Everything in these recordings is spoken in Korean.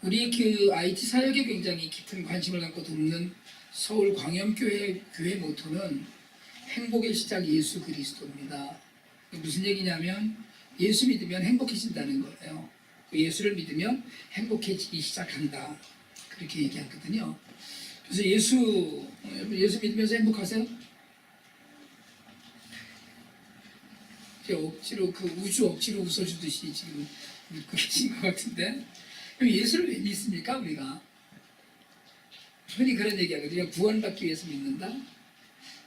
우리 그 IT 사역에 굉장히 깊은 관심을 갖고 돕는 서울 광염교회 교회 모토는 행복의 시작 예수 그리스도입니다. 무슨 얘기냐면 예수 믿으면 행복해진다는 거예요. 예수를 믿으면 행복해지기 시작한다. 그렇게 얘기하거든요. 그래서 예수 믿으면서 행복하세요? 억지로 그 우주 억지로 웃어주듯이 지금 믿고 계신 것 같은데, 그럼 예수를 왜 믿습니까 우리가? 흔히 그런 얘기하거든요. 구원받기 위해서 믿는다.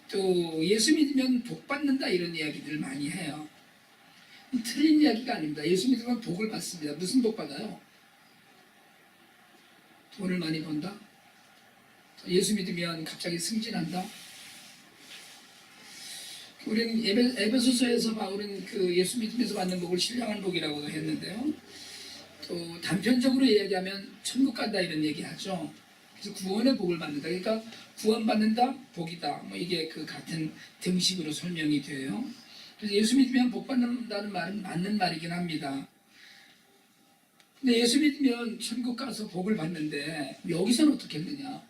또 예수 믿으면 복 받는다 이런 이야기들을 많이 해요. 틀린 이야기가 아닙니다. 예수 믿으면 복을 받습니다. 무슨 복 받아요? 돈을 많이 번다? 예수 믿으면 갑자기 승진한다? 우리는 에베소서에서 바울은 그 예수 믿으면서 받는 복을 신령한 복이라고도 했는데요. 또 단편적으로 이야기하면 천국 간다 이런 얘기하죠. 그래서 구원의 복을 받는다. 그러니까 구원받는다, 복이다. 뭐 이게 그 같은 등식으로 설명이 돼요. 그래서 예수 믿으면 복 받는다는 말은 맞는 말이긴 합니다. 근데 예수 믿으면 천국 가서 복을 받는데 여기서는 어떻게 했느냐?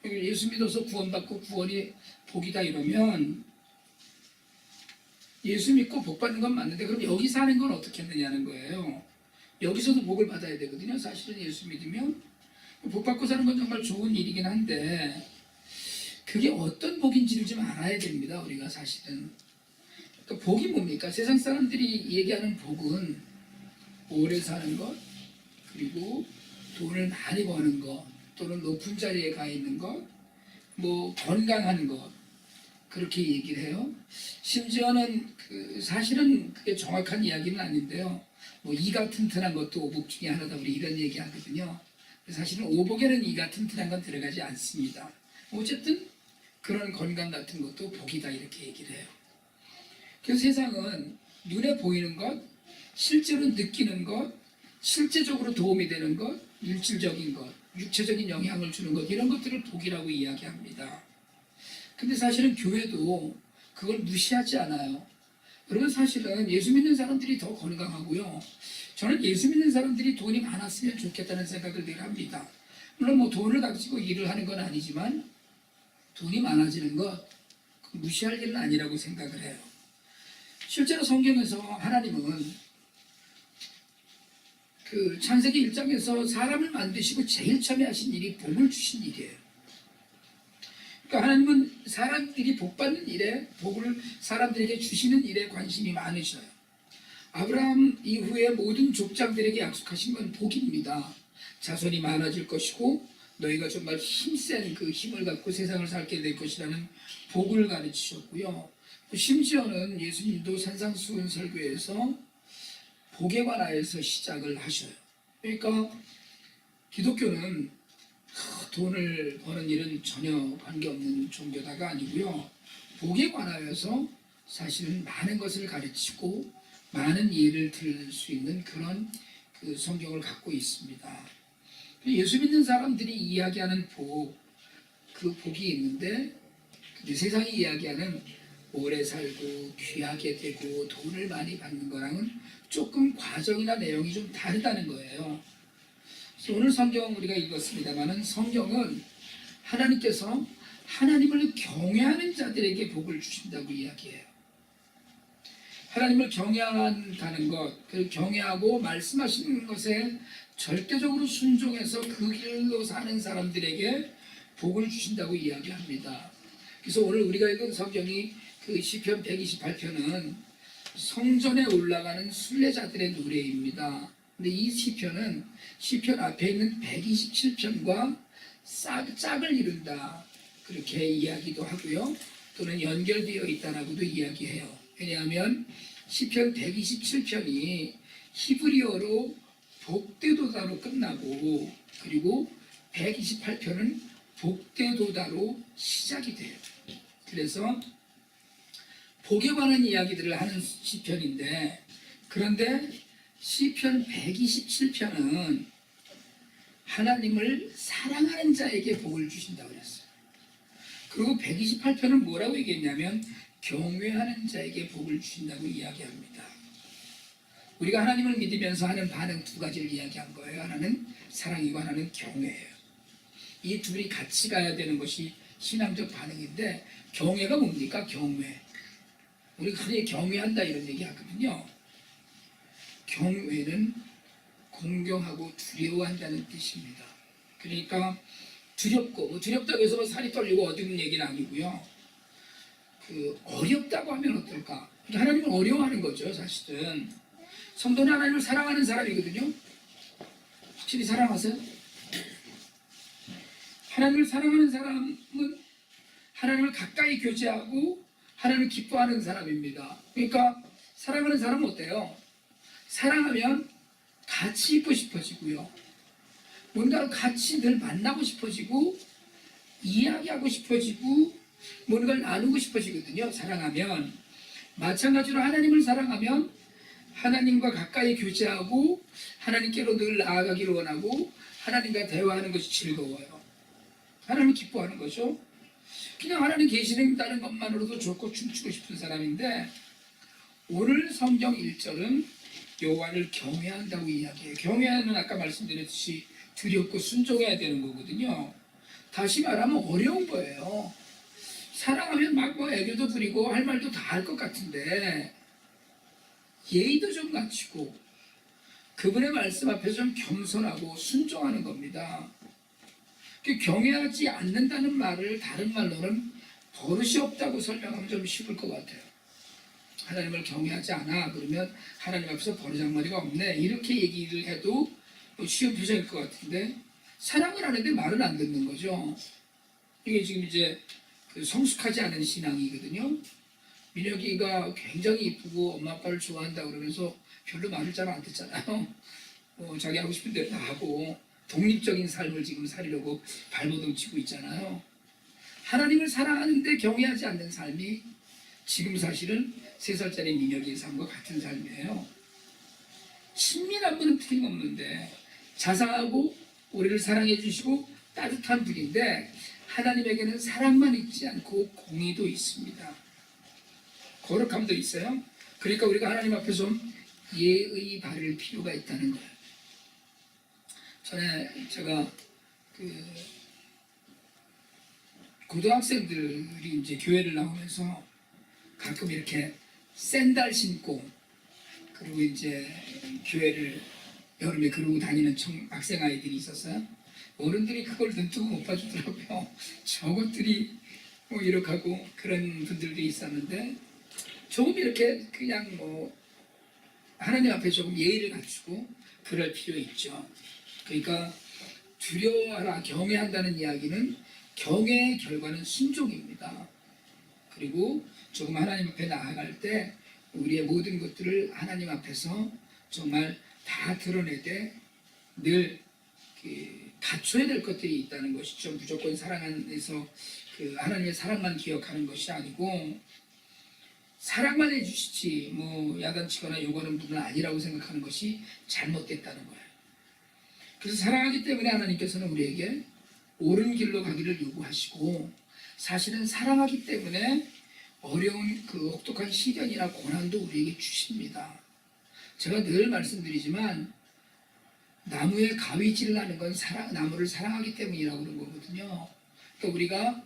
예수 믿어서 구원받고 구원이 복이다 이러면 예수 믿고 복 받는 건 맞는데 그럼 여기 사는 건 어떻게 했느냐는 거예요. 여기서도 복을 받아야 되거든요. 사실은 예수 믿으면 복 받고 사는 건 정말 좋은 일이긴 한데 그게 어떤 복인지를 좀 알아야 됩니다. 우리가 사실은. 그러니까 복이 뭡니까? 세상 사람들이 얘기하는 복은 오래 사는 것, 그리고 돈을 많이 버는 것, 또는 높은 자리에 가 있는 것, 뭐 건강한 것, 그렇게 얘기를 해요. 심지어는 사실은 그게 정확한 이야기는 아닌데요. 뭐 이가 튼튼한 것도 오복 중에 하나다 우리 이런 얘기 하거든요. 사실은 오복에는 이가 튼튼한 건 들어가지 않습니다. 어쨌든 그런 건강 같은 것도 복이다 이렇게 얘기를 해요. 그래서 세상은 눈에 보이는 것, 실제로 느끼는 것, 실제적으로 도움이 되는 것, 물질적인 것, 육체적인 영향을 주는 것 이런 것들을 복이라고 이야기합니다. 근데 사실은 교회도 그걸 무시하지 않아요. 여러분 사실은 예수 믿는 사람들이 더 건강하고요. 저는 예수 믿는 사람들이 돈이 많았으면 좋겠다는 생각을 늘 합니다. 물론 뭐 돈을 가지고 일을 하는 건 아니지만 돈이 많아지는 것 무시할 일은 아니라고 생각을 해요. 실제로 성경에서 하나님은 그 창세기 1장에서 사람을 만드시고 제일 처음에 하신 일이 복을 주신 일이에요. 그러니까 하나님은 사람들이 복 받는 일에, 복을 사람들에게 주시는 일에 관심이 많으셔요. 아브라함 이후에 모든 족장들에게 약속하신 건 복입니다. 자손이 많아질 것이고 너희가 정말 힘센 그 힘을 갖고 세상을 살게 될 것이라는 복을 가르치셨고요. 심지어는 예수님도 산상수훈 설교에서 복에 관하여서 시작을 하셔요. 그러니까 기독교는 돈을 버는 일은 전혀 관계없는 종교다가 아니고요. 복에 관하여서 사실은 많은 것을 가르치고 많은 예를 들 수 있는 그런 그 성경을 갖고 있습니다. 예수 믿는 사람들이 이야기하는 복, 그 복이 있는데 세상이 이야기하는 오래 살고 귀하게 되고 돈을 많이 받는 거랑은 조금 과정이나 내용이 좀 다르다는 거예요. 오늘 성경 우리가 읽었습니다만은 성경은 하나님께서 하나님을 경외하는 자들에게 복을 주신다고 이야기해요. 하나님을 경외한다는 것, 그 경외하고 말씀하시는 것에 절대적으로 순종해서 그 길로 사는 사람들에게 복을 주신다고 이야기합니다. 그래서 오늘 우리가 읽은 성경이 그 시편 128편은 성전에 올라가는 순례자들의 노래입니다. 근데 이 시편은 시편 앞에 있는 127편과 짝을 이룬다 그렇게 이야기도 하고요. 또는 연결되어 있다라고도 이야기해요. 왜냐하면 시편 127편이 히브리어로 복되도다로 끝나고 그리고 128편은 복되도다로 시작이 돼요. 그래서 복에 관한 이야기들을 하는 시편인데 그런데 시편 127편은 하나님을 사랑하는 자에게 복을 주신다고 그랬어요. 그리고 128편은 뭐라고 얘기했냐면 경외하는 자에게 복을 주신다고 이야기합니다. 우리가 하나님을 믿으면서 하는 반응 두 가지를 이야기한 거예요. 하나는 사랑이고 하나는 경외예요. 이 둘이 같이 가야 되는 것이 신앙적 반응인데, 경외가 뭡니까? 경외. 우리가 흔히 경외한다 이런 얘기 하거든요. 경외는 공경하고 두려워한다는 뜻입니다. 그러니까 두렵고, 두렵다고 해서 살이 떨리고 어두운 얘기는 아니고요. 어렵다고 하면 어떨까? 하나님을 어려워하는 거죠, 사실은. 성도는 하나님을 사랑하는 사람이거든요. 확실히 사랑하세요? 하나님을 사랑하는 사람은 하나님을 가까이 교제하고 하나님을 기뻐하는 사람입니다. 그러니까 사랑하는 사람은 어때요? 사랑하면 같이 있고 싶어지고요. 뭔가를 같이 늘 만나고 싶어지고 이야기하고 싶어지고 뭔가를 나누고 싶어지거든요. 사랑하면. 마찬가지로 하나님을 사랑하면 하나님과 가까이 교제하고 하나님께로 늘 나아가기를 원하고 하나님과 대화하는 것이 즐거워요. 하나님을 기뻐하는 거죠. 그냥 하나님 계시는 다는 것만으로도 좋고 춤추고 싶은 사람인데, 오늘 성경 1절은 여호와를 경외한다고 이야기해요. 경외하는 아까 말씀드렸듯이 두렵고 순종해야 되는 거거든요. 다시 말하면 어려운 거예요. 사랑하면 막 애교도 부리고 할 말도 다 할 것 같은데 예의도 좀 갖추고 그분의 말씀 앞에서 좀 겸손하고 순종하는 겁니다. 경외하지 않는다는 말을 다른 말로는 버릇이 없다고 설명하면 좀 쉬울 것 같아요. 하나님을 경외하지 않아 그러면 하나님 앞에서 버르장머리가 없네 이렇게 얘기를 해도 쉬운 표정일 것 같은데, 사랑을 하는데 말을 안 듣는 거죠. 이게 지금 이제 성숙하지 않은 신앙이거든요. 민혁이가 굉장히 이쁘고 엄마 아빠를 좋아한다 그러면서 별로 말을 잘 안 듣잖아요. 자기 하고 싶은 대로 다 하고 독립적인 삶을 지금 살려고 발버둥 치고 있잖아요. 하나님을 사랑하는데 경외하지 않는 삶이 지금 사실은 3살짜리 민혁이의 삶과 같은 삶이에요. 친밀한 분은 틀림없는데 자상하고 우리를 사랑해 주시고 따뜻한 분인데, 하나님에게는 사랑만 있지 않고 공의도 있습니다. 거룩함도 있어요. 그러니까 우리가 하나님 앞에 좀 예의 바를 필요가 있다는 거예요. 전에 제가 고등학생들이 이제 교회를 나오면서 가끔 이렇게 샌들 신고 그리고 이제 교회를 여름에 그러고 다니는 학생 아이들이 있었어요. 어른들이 그걸 눈뜨고 못 봐주더라고요. 저것들이 이렇게 하고 그런 분들도 있었는데, 조금 이렇게 그냥 하나님 앞에 조금 예의를 갖추고 그럴 필요 있죠. 그러니까 두려워하라, 경외한다는 이야기는 경외의 결과는 순종입니다. 그리고 조금 하나님 앞에 나아갈 때 우리의 모든 것들을 하나님 앞에서 정말 다 드러내되 늘 갖춰야 될 것들이 있다는 것이죠. 무조건 사랑 안에서 하나님의 사랑만 기억하는 것이 아니고, 사랑만 해주시지 야단치거나 요구하는 분은 아니라고 생각하는 것이 잘못됐다는 거예요. 그래서 사랑하기 때문에 하나님께서는 우리에게 옳은 길로 가기를 요구하시고, 사실은 사랑하기 때문에 어려운 혹독한 시련이나 고난도 우리에게 주십니다. 제가 늘 말씀드리지만 나무에 가위질을 하는 건 나무를 사랑하기 때문이라고 그런 거거든요. 그러니까 우리가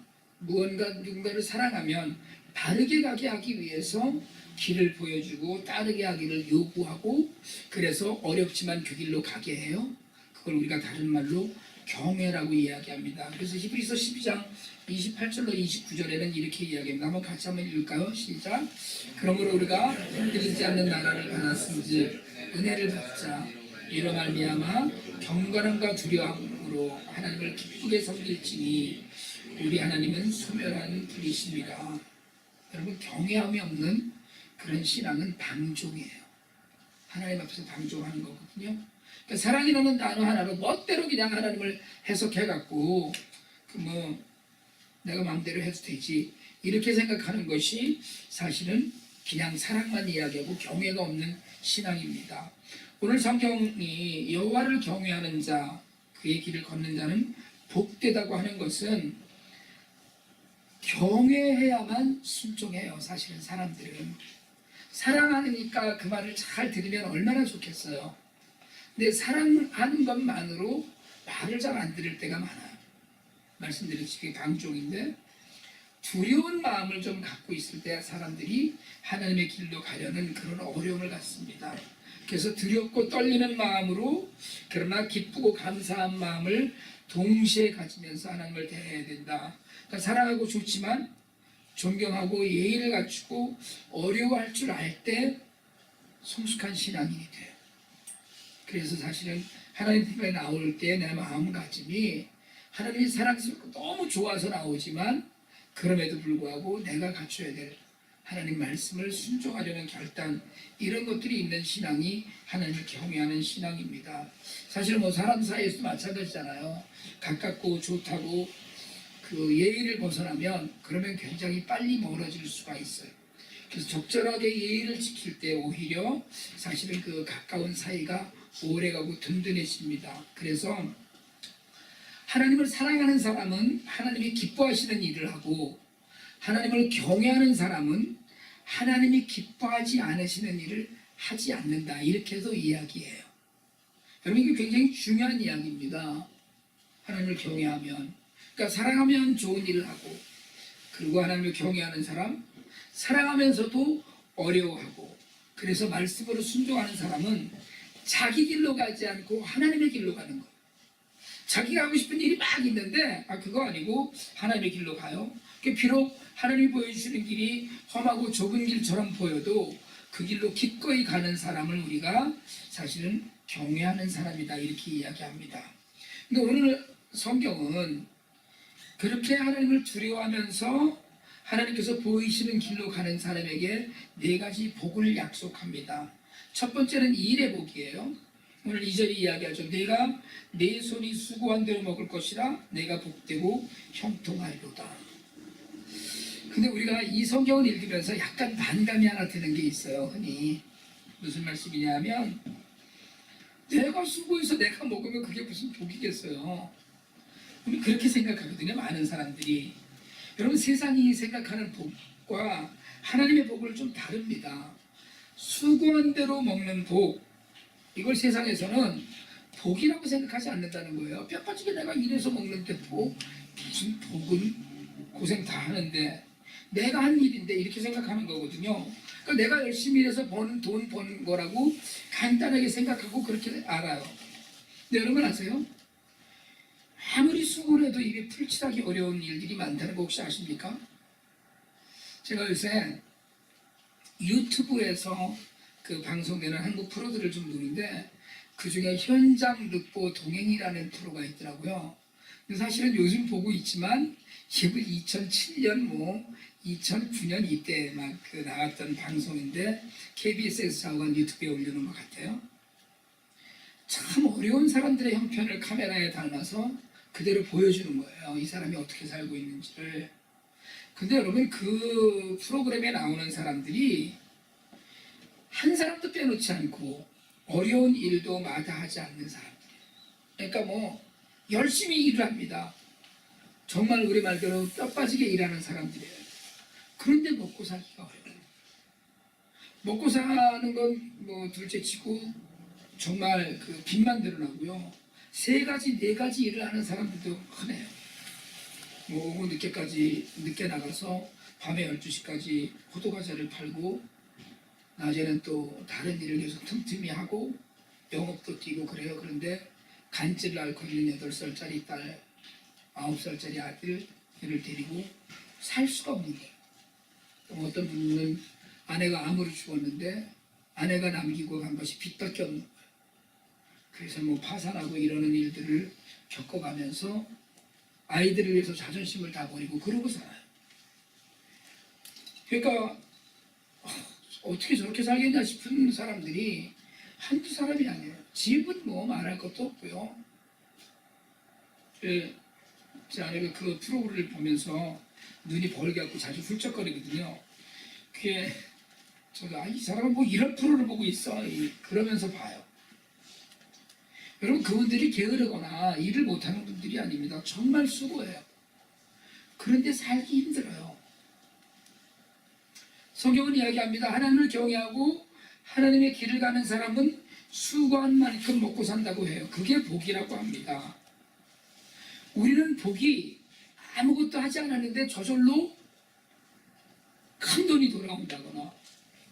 누군가를 사랑하면 바르게 가게 하기 위해서 길을 보여주고 따르게 하기를 요구하고, 그래서 어렵지만 그 길로 가게 해요. 그걸 우리가 다른 말로 경외라고 이야기합니다. 그래서 히브리서 12장 28절로 29절에는 이렇게 이야기합니다. 한번 같이 한번 읽을까요? 시작. 그러므로 우리가 흔들리지 않는 나라를 받았음즉 은혜를 받자. 이로 말미암아 경건함과 두려움으로 하나님을 기쁘게 섬길지니 우리 하나님은 소멸한 분이십니다. 여러분, 경외함이 없는 그런 신앙은 방종이에요. 하나님 앞에서 방종하는 거거든요. 그러니까 사랑이라는 단어 하나로 멋대로 그냥 하나님을 해석해갖고 내가 마음대로 해도 되지 이렇게 생각하는 것이 사실은 그냥 사랑만 이야기하고 경외가 없는 신앙입니다. 오늘 성경이 여호와를 경외하는 자, 그의 길을 걷는 자는 복되다고 하는 것은 경외해야만 순종해요. 사실은 사람들은 사랑하니까 그 말을 잘 들으면 얼마나 좋겠어요. 근데 사랑하는 것만으로 말을 잘 안 들을 때가 많아요. 말씀드리기 방종인데 두려운 마음을 좀 갖고 있을 때 사람들이 하나님의 길로 가려는 그런 어려움을 갖습니다. 그래서 두렵고 떨리는 마음으로 그러나 기쁘고 감사한 마음을 동시에 가지면서 하나님을 대해야 된다. 그러니까 사랑하고 좋지만 존경하고 예의를 갖추고 어려워할 줄 알 때 성숙한 신앙인이 돼요. 그래서 사실은 하나님 품에 나올 때 내 마음가짐이 하나님이 사랑스럽고 너무 좋아서 나오지만 그럼에도 불구하고 내가 갖춰야 될 하나님 말씀을 순종하려는 결단, 이런 것들이 있는 신앙이 하나님을 경외하는 신앙입니다. 사실 뭐 사람 사이에서도 마찬가지잖아요. 가깝고 좋다고 그 예의를 벗어나면 그러면 굉장히 빨리 멀어질 수가 있어요. 그래서 적절하게 예의를 지킬 때 오히려 사실은 그 가까운 사이가 오래가고 든든해집니다. 그래서 하나님을 사랑하는 사람은 하나님이 기뻐하시는 일을 하고, 하나님을 경외하는 사람은 하나님이 기뻐하지 않으시는 일을 하지 않는다. 이렇게 해서 이야기해요. 여러분, 이게 굉장히 중요한 이야기입니다. 하나님을 경외하면, 그러니까 사랑하면 좋은 일을 하고, 그리고 하나님을 경외하는 사람, 사랑하면서도 어려워하고, 그래서 말씀으로 순종하는 사람은 자기 길로 가지 않고 하나님의 길로 가는 거예요. 자기가 하고 싶은 일이 막 있는데 그거 아니고 하나님의 길로 가요. 비록 하나님이 보여주시는 길이 험하고 좁은 길처럼 보여도 그 길로 기꺼이 가는 사람을 우리가 사실은 경외하는 사람이다, 이렇게 이야기합니다. 근데 오늘 성경은 그렇게 하나님을 두려워하면서 하나님께서 보이시는 길로 가는 사람에게 4가지 복을 약속합니다. 첫 번째는 일의 복이에요. 오늘 2절이 이야기하죠. 내가 내 손이 수고한 대로 먹을 것이라 내가 복되고 형통하리로다. 근데 우리가 이 성경을 읽으면서 약간 반감이 하나 드는 게 있어요. 흔히 무슨 말씀이냐면, 내가 수고해서 내가 먹으면 그게 무슨 복이겠어요. 우리 그렇게 생각하거든요, 많은 사람들이. 여러분, 세상이 생각하는 복과 하나님의 복을 좀 다릅니다. 수고한 대로 먹는 복, 이걸 세상에서는 복이라고 생각하지 않는다는 거예요. 뼈 빠지게 내가 일해서 먹는데 무슨 복은, 고생 다 하는데 내가 한 일인데, 이렇게 생각하는 거거든요. 그러니까 내가 열심히 일해서 버는 돈 버는 거라고 간단하게 생각하고 그렇게 알아요. 근데 여러분 아세요? 아무리 수고를 해도 입에 풀칠하기 어려운 일들이 많다는 거 혹시 아십니까? 제가 요새 유튜브에서 그 방송되는 한국 프로들을 좀 보는데 그 중에 현장 늑보 동행이라는 프로가 있더라고요. 근데 사실은 요즘 보고 있지만 이게 2007년 2009년 이때 막 그 나왔던 방송인데 KBS에서 자원 유튜브에 올려놓은 것 같아요. 참 어려운 사람들의 형편을 카메라에 담아서 그대로 보여주는 거예요. 이 사람이 어떻게 살고 있는지를. 근데 여러분, 그 프로그램에 나오는 사람들이 한 사람도 빼놓지 않고 어려운 일도 마다하지 않는 사람들이에요. 그러니까 열심히 일을 합니다. 정말 우리 말대로 뼈 빠지게 일하는 사람들이에요. 그런데 먹고 살기가 어려워요. 먹고 사는 건 둘째치고 정말 그 빚만 늘어나고요. 3가지, 4가지 일을 하는 사람들도 흔해요. 오후 늦게 나가서 밤에 12시까지 호두과자를 팔고, 낮에는 또 다른 일을 계속 틈틈이 하고 영업도 뛰고 그래요. 그런데 간질 앓고 있는 8살짜리 딸, 9살짜리 아들을 데리고 살 수가 없는 거예요. 또 어떤 분은 아내가 암으로 죽었는데 아내가 남기고 간 것이 빚밖에 없는 거예요. 그래서 파산하고 이러는 일들을 겪어가면서 아이들을 위해서 자존심을 다 버리고 그러고 살아요. 그러니까 어떻게 저렇게 살겠냐 싶은 사람들이 한두 사람이 아니에요. 집은 말할 것도 없고요. 제 아내가 그 프로그램을 보면서 눈이 벌게갖고 자주 훌쩍거리거든요. 그게 제가 이 사람은 이런 프로를 보고 있어, 그러면서 봐요. 여러분, 그분들이 게으르거나 일을 못하는 분들이 아닙니다. 정말 수고해요. 그런데 살기 힘들어요. 성경은 이야기합니다. 하나님을 경외하고 하나님의 길을 가는 사람은 수고한 만큼 먹고 산다고 해요. 그게 복이라고 합니다. 우리는 복이 아무것도 하지 않았는데 저절로 큰 돈이 돌아온다거나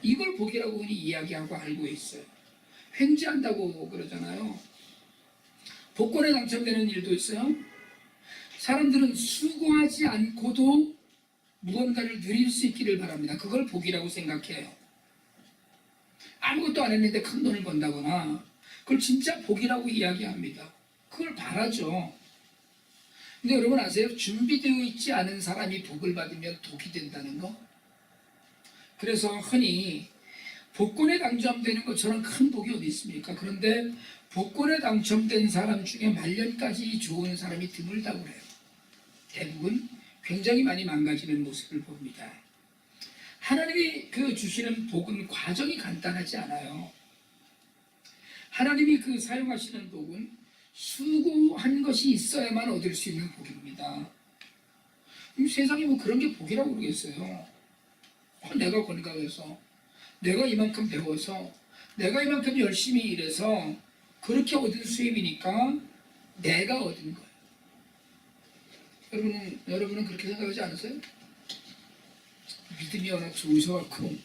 이걸 복이라고 흔히 이야기하고 알고 있어요. 횡재한다고 그러잖아요. 복권에 당첨되는 일도 있어요. 사람들은 수고하지 않고도 무언가를 누릴 수 있기를 바랍니다. 그걸 복이라고 생각해요. 아무것도 안 했는데 큰 돈을 번다거나 그걸 진짜 복이라고 이야기합니다. 그걸 바라죠. 근데 여러분 아세요? 준비되어 있지 않은 사람이 복을 받으면 독이 된다는 거? 그래서 흔히 복권에 당첨되는 것처럼 큰 복이 어디 있습니까? 그런데 복권에 당첨된 사람 중에 말년까지 좋은 사람이 드물다고 그래요. 대부분 굉장히 많이 망가지는 모습을 봅니다. 하나님이 주시는 복은 과정이 간단하지 않아요. 하나님이 사용하시는 복은 수고한 것이 있어야만 얻을 수 있는 복입니다. 세상에 뭐 그런 게 복이라고 그러겠어요. 내가 건강해서, 내가 이만큼 배워서, 내가 이만큼 열심히 일해서 그렇게 얻은 수입이니까 내가 얻은 거예요. 여러분은 그렇게 생각하지 않으세요? 믿음이 워낙 좋으셔갖고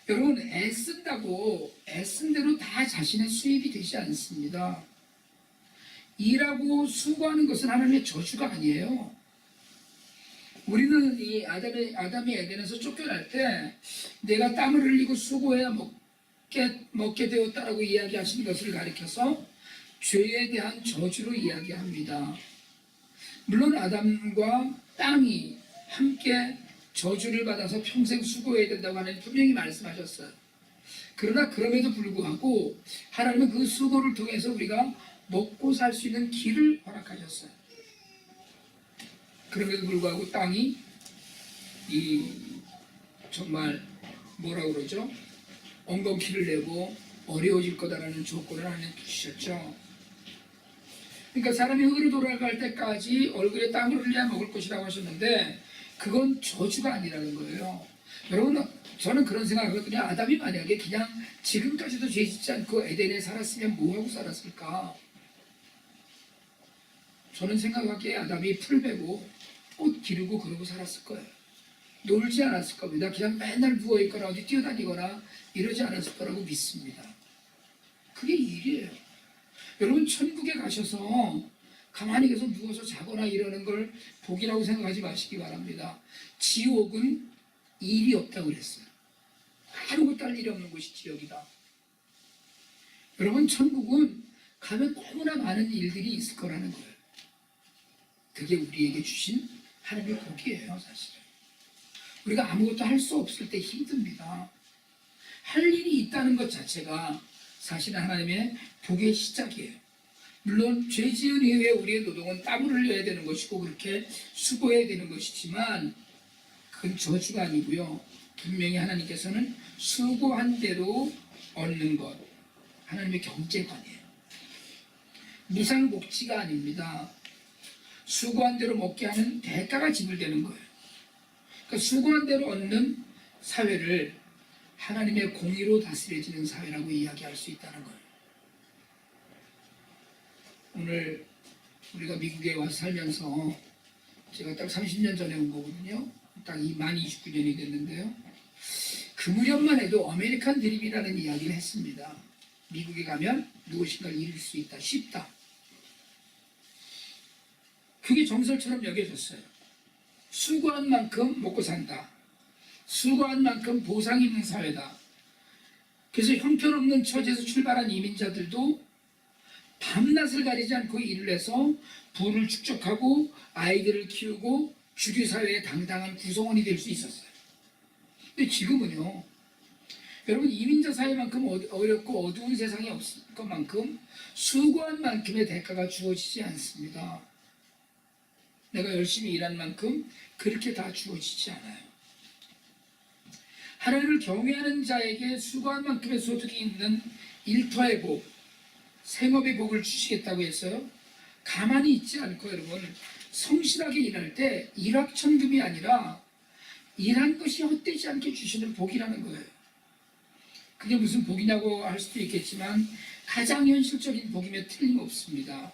여러분 애쓴 대로 다 자신의 수입이 되지 않습니다. 일하고 수고하는 것은 하나님의 저주가 아니에요. 우리는 이 아담이 에덴에서 쫓겨날 때 내가 땀을 흘리고 수고해야 먹게 되었다라고 이야기하신 것을 가리켜서 죄에 대한 저주로 이야기합니다. 물론 아담과 땅이 함께 저주를 받아서 평생 수고해야 된다고 하나님 분명히 말씀하셨어요. 그러나 그럼에도 불구하고 하나님은 그 수고를 통해서 우리가 먹고 살 수 있는 길을 허락하셨어요. 그럼에도 불구하고 땅이 정말 뭐라고 그러죠? 엉겅퀴를 내고 어려워질 거다라는 조건을 하나님 주셨죠. 그러니까 사람이 흙으로 돌아갈 때까지 얼굴에 땀을 흘려야 먹을 것이라고 하셨는데 그건 저주가 아니라는 거예요. 여러분 저는 그런 생각하거든요. 아담이 만약에 그냥 지금까지도 죄 짓지 않고 에덴에 살았으면 뭐하고 살았을까? 저는 생각하기에 아담이 풀 베고 꽃 기르고 그러고 살았을 거예요. 놀지 않았을 겁니다. 그냥 맨날 누워있거나 어디 뛰어다니거나 이러지 않았을 거라고 믿습니다. 그게 일이에요. 여러분 천국에 가셔서 가만히 계속 누워서 자거나 이러는 걸 복이라고 생각하지 마시기 바랍니다. 지옥은 일이 없다고 그랬어요. 아무것도 할 일이 없는 곳이 지옥이다. 여러분 천국은 가면 너무나 많은 일들이 있을 거라는 거예요. 그게 우리에게 주신 하나님의 복이에요. 사실은 우리가 아무것도 할 수 없을 때 힘듭니다. 할 일이 있다는 것 자체가 사실은 하나님의 복의 시작이에요. 물론 죄 지은 이후에 우리의 노동은 땀을 흘려야 되는 것이고 그렇게 수고해야 되는 것이지만 그건 저주가 아니고요. 분명히 하나님께서는 수고한 대로 얻는 것, 하나님의 경제관이에요. 무상복지가 아닙니다. 수고한 대로 먹게 하는 대가가 지불되는 거예요. 그러니까 수고한 대로 얻는 사회를 하나님의 공의로 다스려지는 사회라고 이야기할 수 있다는 거예요. 오늘 우리가 미국에 와서 살면서 제가 딱 30년 전에 온 거거든요. 딱 만 29년이 됐는데요. 그 무렵만 해도 아메리칸 드림이라는 이야기를 했습니다. 미국에 가면 무엇인가를 이룰 수 있다, 쉽다. 그게 정설처럼 여겨졌어요. 수고한 만큼 먹고 산다. 수고한 만큼 보상 있는 사회다. 그래서 형편없는 처지에서 출발한 이민자들도 밤낮을 가리지 않고 일을 해서 부를 축적하고 아이들을 키우고 주류사회의 당당한 구성원이 될 수 있었어요. 근데 지금은요, 여러분 이민자 사회만큼 어렵고 어두운 세상이 없을 것만큼 수고한 만큼의 대가가 주어지지 않습니다. 내가 열심히 일한 만큼 그렇게 다 주어지지 않아요. 하나님을 경외하는 자에게 수고한 만큼의 소득이 있는 일터의 복, 생업의 복을 주시겠다고 했어요. 가만히 있지 않고 여러분 성실하게 일할 때 일확천금이 아니라 일한 것이 헛되지 않게 주시는 복이라는 거예요. 그게 무슨 복이냐고 할 수도 있겠지만 가장 현실적인 복이며 틀림없습니다.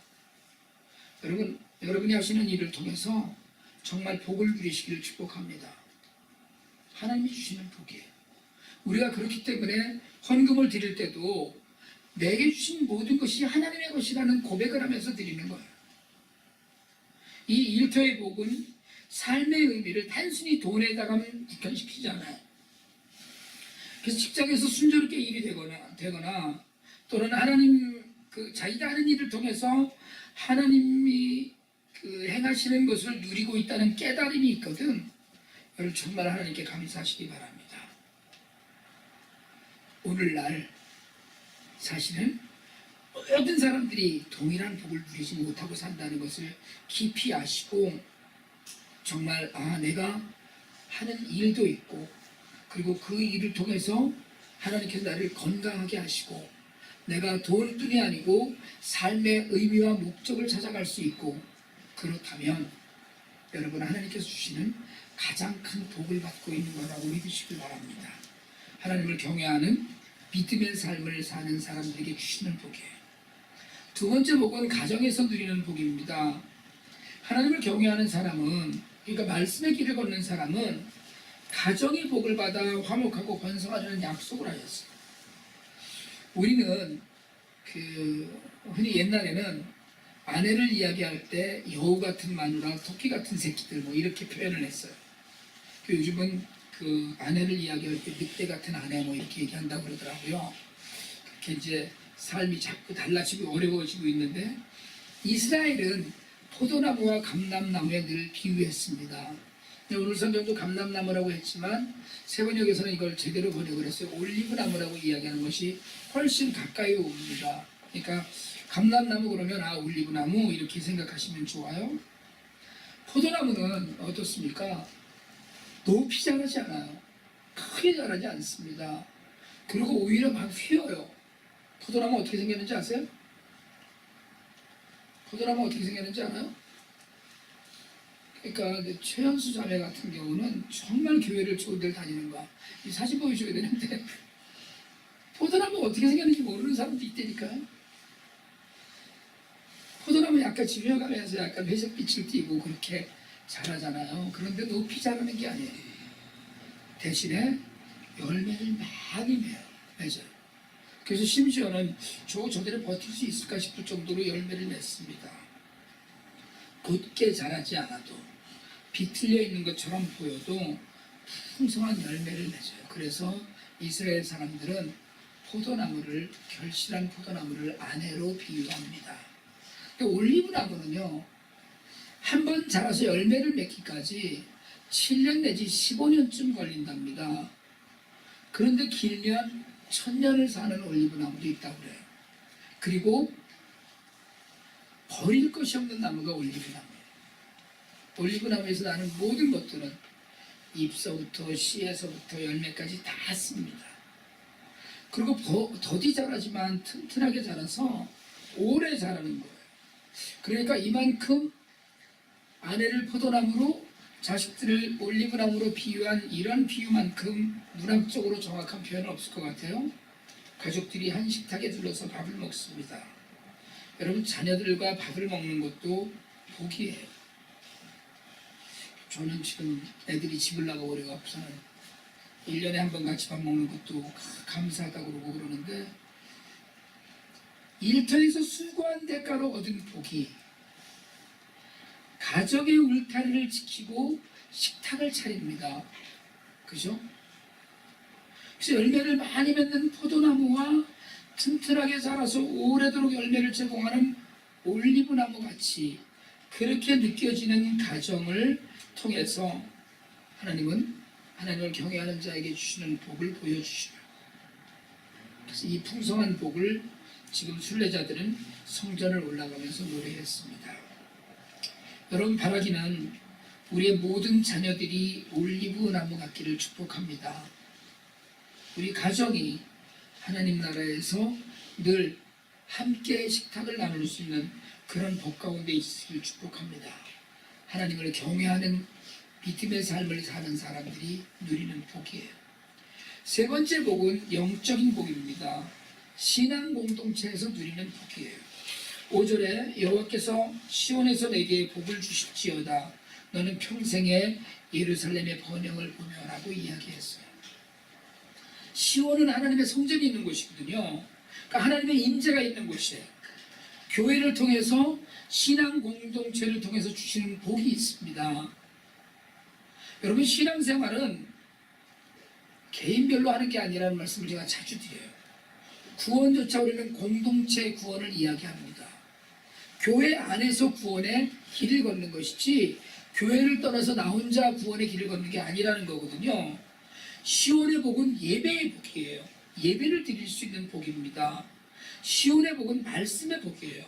여러분이 하시는 일을 통해서 정말 복을 누리시기를 축복합니다. 하나님이 주시는 복이에요. 우리가 그렇기 때문에 헌금을 드릴 때도 내게 주신 모든 것이 하나님의 것이라는 고백을 하면서 드리는 거예요. 이 일터의 복은 삶의 의미를 단순히 돈에다가만 국한시키지 않아요. 그래서 직장에서 순조롭게 일이 되거나 또는 하나님 자기가 하는 일을 통해서 하나님이 행하시는 것을 누리고 있다는 깨달음이 있거든. 여러분 정말 하나님께 감사하시기 바랍니다. 오늘날 사실은 모든 사람들이 동일한 복을 누리지 못하고 산다는 것을 깊이 아시고 정말 내가 하는 일도 있고 그리고 그 일을 통해서 하나님께서 나를 건강하게 하시고 내가 돈뿐이 아니고 삶의 의미와 목적을 찾아갈 수 있고 그렇다면 여러분 하나님께서 주시는 가장 큰 복을 받고 있는 거라고 믿으시길 바랍니다. 하나님을 경외하는 믿음의 삶을 사는 사람들에게 주시는 복이에요. 두 번째 복은 가정에서 누리는 복입니다. 하나님을 경외하는 사람은 그러니까 말씀의 길을 걷는 사람은 가정의 복을 받아 화목하고 번성하려는 약속을 하였어요. 우리는 흔히 옛날에는 아내를 이야기할 때 여우 같은 마누라, 토끼 같은 새끼들 뭐 이렇게 표현을 했어요. 요즘은 아내를 이야기할 때 늑대 같은 아내 뭐 이렇게 얘기한다고 그러더라고요. 그렇게 이제 삶이 자꾸 달라지고 어려워지고 있는데 이스라엘은 포도나무와 감람나무에 늘 비유했습니다. 오늘 성경도 감람나무라고 했지만 세번역에서는 이걸 제대로 번역을 했어요. 올리브나무라고 이야기하는 것이 훨씬 가까이 옵니다. 그러니까 감람나무 그러면 올리브나무 이렇게 생각하시면 좋아요. 포도나무는 어떻습니까? 높이 자라지 않아요. 크게 자라지 않습니다. 그리고 오히려 막 휘어요. 포도나무 어떻게 생겼는지 아세요? 포도나무 어떻게 생겼는지 알아요? 그러니까 최현수 자매 같은 경우는 정말 교회를 좋은 데를 다니는 거야. 이 사진 보여줘야 되는데 포도나무가 어떻게 생겼는지 모르는 사람도 있다니까요. 포도나무 약간 지면가면서 약간 회색빛을 띠고 그렇게 자라잖아요. 그런데 높이 자라는 게 아니에요. 대신에 열매를 많이 맺어요. 그래서 심지어는 저대로 버틸 수 있을까 싶을 정도로 열매를 맺습니다. 곧게 자라지 않아도 비틀려 있는 것처럼 보여도 풍성한 열매를 맺어요. 그래서 이스라엘 사람들은 포도나무를 결실한 포도나무를 아내로 비유합니다. 올리브나무는요 한 번 자라서 열매를 맺기까지 7년 내지 15년쯤 걸린답니다. 그런데 길면 1000년을 사는 올리브나무도 있다고 그래요. 그리고 버릴 것이 없는 나무가 올리브나무예요. 올리브나무에서 나는 모든 것들은 잎서부터 씨에서부터 열매까지 다 씁니다. 그리고 더디 자라지만 튼튼하게 자라서 오래 자라는 거예요. 그러니까 이만큼 아내를 포도나무로 자식들을 올리브나무로 비유한 이런 비유만큼 문학적으로 정확한 표현은 없을 것 같아요. 가족들이 한 식탁에 둘러서 밥을 먹습니다. 여러분 자녀들과 밥을 먹는 것도 복이에요. 저는 지금 애들이 집을 나가버려갖고서는 1년에 한 번 같이 밥 먹는 것도 감사하다고 그러고 그러는데 일터에서 수고한 대가로 얻은 복이 가정의 울타리를 지키고 식탁을 차립니다. 그죠? 그래서 열매를 많이 맺는 포도나무와 튼튼하게 자라서 오래도록 열매를 제공하는 올리브나무 같이 그렇게 느껴지는 가정을 통해서 하나님은 하나님을 경외하는 자에게 주시는 복을 보여주시고 그래서 이 풍성한 복을 지금 순례자들은 성전을 올라가면서 노래했습니다. 여러분 바라기는 우리의 모든 자녀들이 올리브 나무 같기를 축복합니다. 우리 가정이 하나님 나라에서 늘 함께 식탁을 나눌 수 있는 그런 복 가운데 있으길 축복합니다. 하나님을 경외하는 믿음의 삶을 사는 사람들이 누리는 복이에요. 세 번째 복은 영적인 복입니다. 신앙 공동체에서 누리는 복이에요. 5절에 여호와께서 시온에서 내게 복을 주실지어다 너는 평생에 예루살렘의 번영을 보면하고 이야기했어요. 시온은 하나님의 성전이 있는 곳이거든요. 그러니까 하나님의 임재가 있는 곳이에요. 교회를 통해서 신앙 공동체를 통해서 주시는 복이 있습니다. 여러분 신앙생활은 개인별로 하는 게 아니라는 말씀을 제가 자주 드려요. 구원조차 우리는 공동체 구원을 이야기합니다. 교회 안에서 구원의 길을 걷는 것이지 교회를 떠나서 나 혼자 구원의 길을 걷는 게 아니라는 거거든요. 시온의 복은 예배의 복이에요. 예배를 드릴 수 있는 복입니다. 시온의 복은 말씀의 복이에요.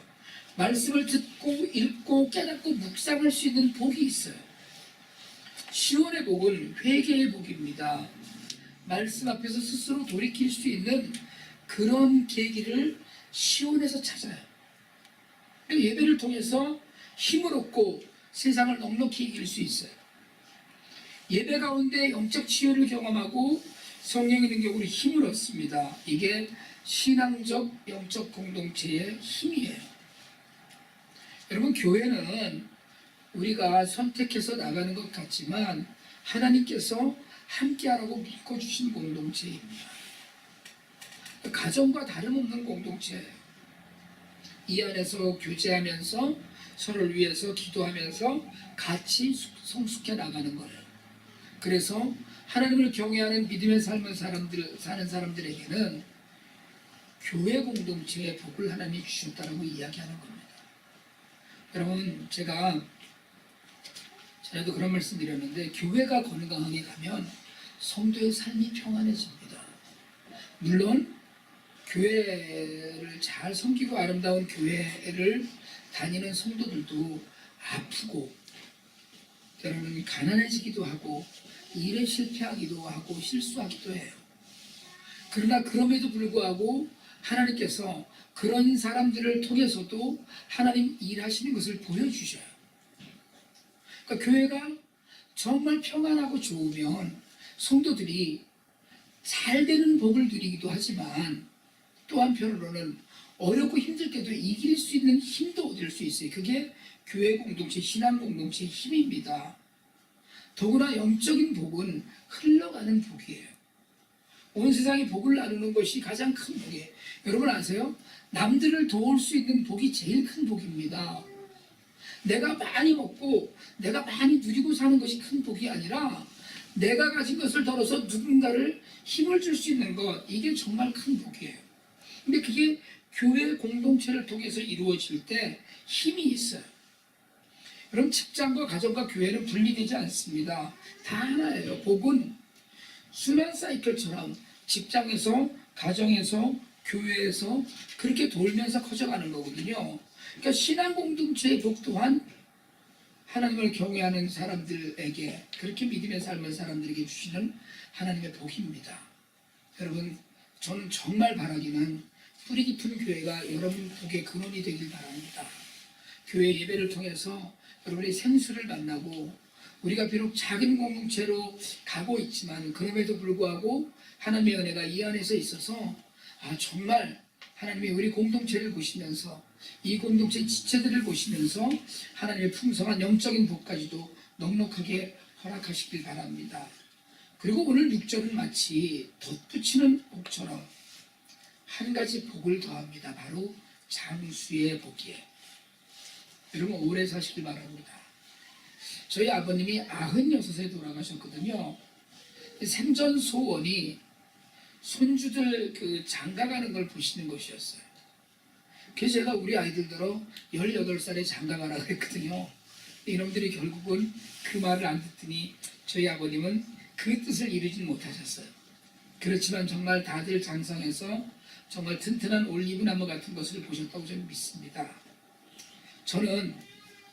말씀을 듣고 읽고 깨닫고 묵상할 수 있는 복이 있어요. 시온의 복은 회개의 복입니다. 말씀 앞에서 스스로 돌이킬 수 있는 그런 계기를 시온에서 찾아요. 예배를 통해서 힘을 얻고 세상을 넉넉히 이길 수 있어요. 예배 가운데 영적 치유를 경험하고 성령의 능력으로 힘을 얻습니다. 이게 신앙적 영적 공동체의 힘이에요. 여러분 교회는 우리가 선택해서 나가는 것 같지만 하나님께서 함께하라고 믿고 주신 공동체입니다. 가정과 다름없는 공동체예요. 이 안에서 교제하면서 서로를 위해서 기도하면서 같이 성숙해 나가는 거예요. 그래서 하나님을 경외하는 믿음의 삶을 사는 사람들에게는 교회 공동체의 복을 하나님이 주셨다고 이야기하는 겁니다. 여러분 제가 전에도 그런 말씀 드렸는데 교회가 건강하게 가면 성도의 삶이 평안해집니다. 물론 교회를 잘 섬기고 아름다운 교회를 다니는 성도들도 아프고 때로는 가난해지기도 하고 일에 실패하기도 하고 실수하기도 해요. 그러나 그럼에도 불구하고 하나님께서 그런 사람들을 통해서도 하나님 일하시는 것을 보여주셔요. 그러니까 교회가 정말 평안하고 좋으면 성도들이 잘 되는 복을 누리기도 하지만 또 한편으로는 어렵고 힘들 때도 이길 수 있는 힘도 얻을 수 있어요. 그게 교회 공동체, 신앙 공동체의 힘입니다. 더구나 영적인 복은 흘러가는 복이에요. 온 세상에 복을 나누는 것이 가장 큰 복이에요. 여러분 아세요? 남들을 도울 수 있는 복이 제일 큰 복입니다. 내가 많이 먹고 내가 많이 누리고 사는 것이 큰 복이 아니라 내가 가진 것을 덜어서 누군가를 힘을 줄 수 있는 것, 이게 정말 큰 복이에요. 근데 그게 교회 공동체를 통해서 이루어질 때 힘이 있어요. 여러분 직장과 가정과 교회는 분리되지 않습니다. 다 하나예요. 복은 순환 사이클처럼 직장에서 가정에서 교회에서 그렇게 돌면서 커져가는 거거든요. 그러니까 신앙 공동체의 복 또한 하나님을 경외하는 사람들에게 그렇게 믿음의 삶을 사람들에게 주시는 하나님의 복입니다. 여러분 저는 정말 바라기는 뿌리 깊은 교회가 여러분 복의 근원이 되길 바랍니다. 교회 예배를 통해서 여러분이 생수를 만나고 우리가 비록 작은 공동체로 가고 있지만 그럼에도 불구하고 하나님의 은혜가 이 안에서 있어서 정말 하나님이 우리 공동체를 보시면서 이 공동체 지체들을 보시면서 하나님의 풍성한 영적인 복까지도 넉넉하게 허락하시길 바랍니다. 그리고 오늘 6절은 마치 덧붙이는 복처럼 한 가지 복을 더합니다. 바로 장수의 복이에요. 여러분 오래 사시길 바랍니다. 저희 아버님이 96세 돌아가셨거든요. 생전 소원이 손주들 장가가는 걸 보시는 것이었어요. 그래서 제가 우리 아이들들어 18살에 장가가라고 했거든요. 이놈들이 결국은 그 말을 안 듣더니 저희 아버님은 그 뜻을 이루지 못하셨어요. 그렇지만 정말 다들 장성해서 정말 튼튼한 올리브나무 같은 것을 보셨다고 저는 믿습니다. 저는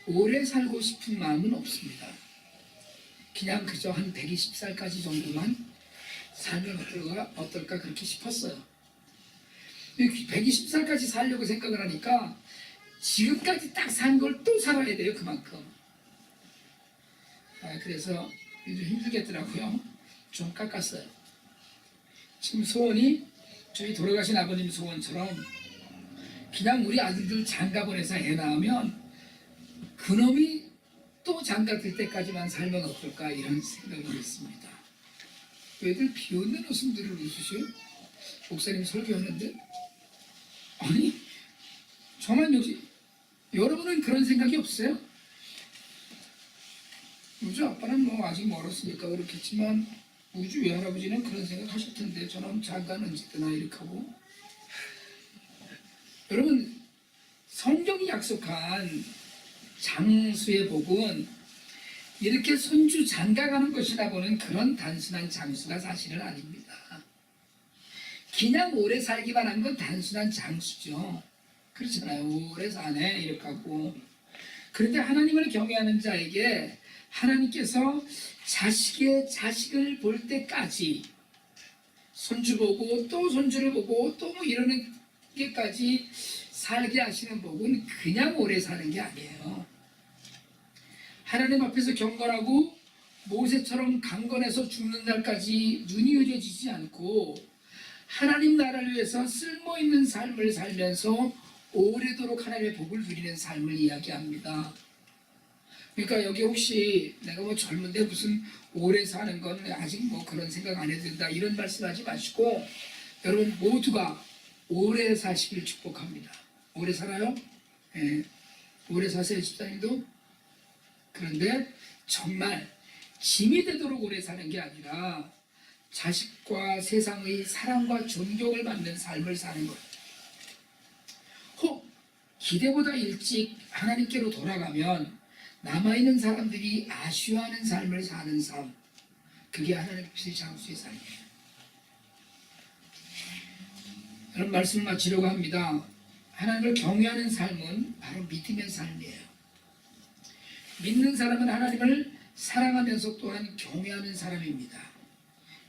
오래 살고 싶은 마음은 없습니다. 그냥 그저 한 120살까지 정도만 살면 어떨까 그렇게 싶었어요. 120살까지 살려고 생각을 하니까 지금까지 딱 산 걸 또 살아야 돼요. 그만큼 그래서 요즘 힘들겠더라고요. 좀 깎았어요. 지금 소원이 저희 돌아가신 아버님 소원처럼 그냥 우리 아들들 장가 보내서 애 낳으면 그놈이 또 장가 들 때까지만 살면 어떨까 이런 생각이 있습니다. 왜들 비웃는 웃음들을 웃으셔요? 목사님 설교하는데? 아니 저만 역시 여러분은 그런 생각이 없어요? 우주 아빠는 뭐 아직 멀었으니까 그렇겠지만 우주 외할아버지는 그런 생각 하실 텐데 저는 장가는 언제 뜨나 이렇게 하고. 여러분 성경이 약속한 장수의 복은 이렇게 손주 장가가는 것이나 보는 그런 단순한 장수가 사실은 아닙니다. 그냥 오래 살기만 한 건 단순한 장수죠. 그렇잖아요. 오래 사네 이렇게 하고. 그런데 하나님을 경외하는 자에게 하나님께서 자식의 자식을 볼 때까지 손주 보고 또 손주를 보고 또 뭐 이러는 게까지 살게 하시는 복은 그냥 오래 사는 게 아니에요. 하나님 앞에서 경건하고 모세처럼 강건해서 죽는 날까지 눈이 흐려지지 않고 하나님 나라를 위해서 쓸모있는 삶을 살면서 오래도록 하나님의 복을 누리는 삶을 이야기합니다. 그러니까 여기 혹시 내가 뭐 젊은데 무슨 오래 사는 건 아직 뭐 그런 생각 안 해도 된다 이런 말씀하지 마시고 여러분 모두가 오래 사시길 축복합니다. 오래 살아요? 네. 오래 사세요 집사님도? 그런데 정말 짐이 되도록 오래 사는 게 아니라 자식과 세상의 사랑과 존경을 받는 삶을 사는 것. 혹 기대보다 일찍 하나님께로 돌아가면 남아있는 사람들이 아쉬워하는 삶을 사는 삶, 그게 하나님의 장수의 삶이에요. 이런 말씀을 마치려고 합니다. 하나님을 경외하는 삶은 바로 믿음의 삶이에요. 믿는 사람은 하나님을 사랑하면서 또한 경외하는 사람입니다.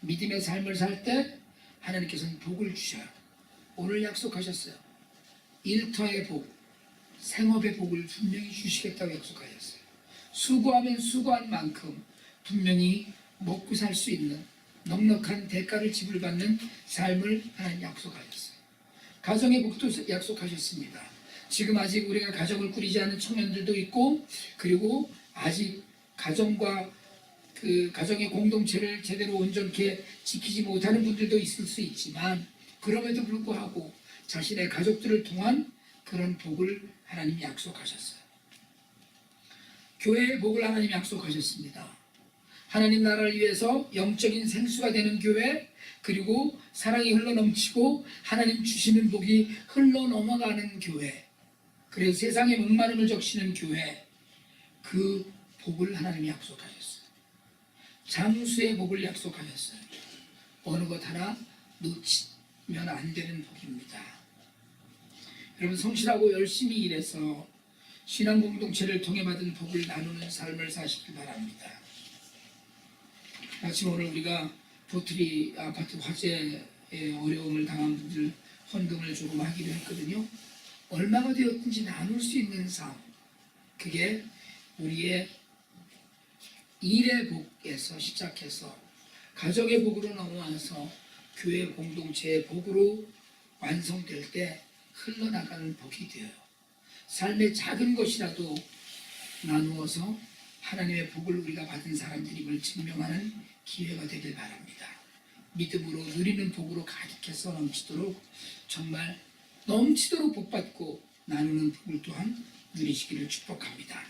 믿음의 삶을 살 때 하나님께서는 복을 주셔요. 오늘 약속하셨어요. 일터의 복, 생업의 복을 분명히 주시겠다고 약속하셨어요. 수고하면 수고한 만큼 분명히 먹고 살 수 있는 넉넉한 대가를 지불받는 삶을 하나님 약속하셨어요. 가정의 복도 약속하셨습니다. 지금 아직 우리가 가정을 꾸리지 않은 청년들도 있고 그리고 아직 가정과 그 가정의 공동체를 제대로 온전케 지키지 못하는 분들도 있을 수 있지만 그럼에도 불구하고 자신의 가족들을 통한 그런 복을 하나님이 약속하셨어요. 교회의 복을 하나님이 약속하셨습니다. 하나님 나라를 위해서 영적인 생수가 되는 교회, 그리고 사랑이 흘러넘치고 하나님 주시는 복이 흘러넘어가는 교회, 그리고 세상의 목마름을 적시는 교회, 그 복을 하나님이 약속하셨어요. 장수의 복을 약속하셨어요. 어느 것 하나 놓치면 안 되는 복입니다. 여러분 성실하고 열심히 일해서 신앙 공동체를 통해 받은 복을 나누는 삶을 사시길 바랍니다. 마침 오늘 우리가 보트리 아파트 화재에 어려움을 당한 분들 헌금을 조금 하기로 했거든요. 얼마가 되었든지 나눌 수 있는 삶, 그게 우리의 일의 복에서 시작해서 가족의 복으로 넘어와서 교회 공동체의 복으로 완성될 때 흘러나가는 복이 되어요. 삶의 작은 것이라도 나누어서 하나님의 복을 우리가 받은 사람들임을 증명하는 기회가 되길 바랍니다. 믿음으로 누리는 복으로 가득해서 넘치도록, 정말 넘치도록 복받고 나누는 복을 또한 누리시기를 축복합니다.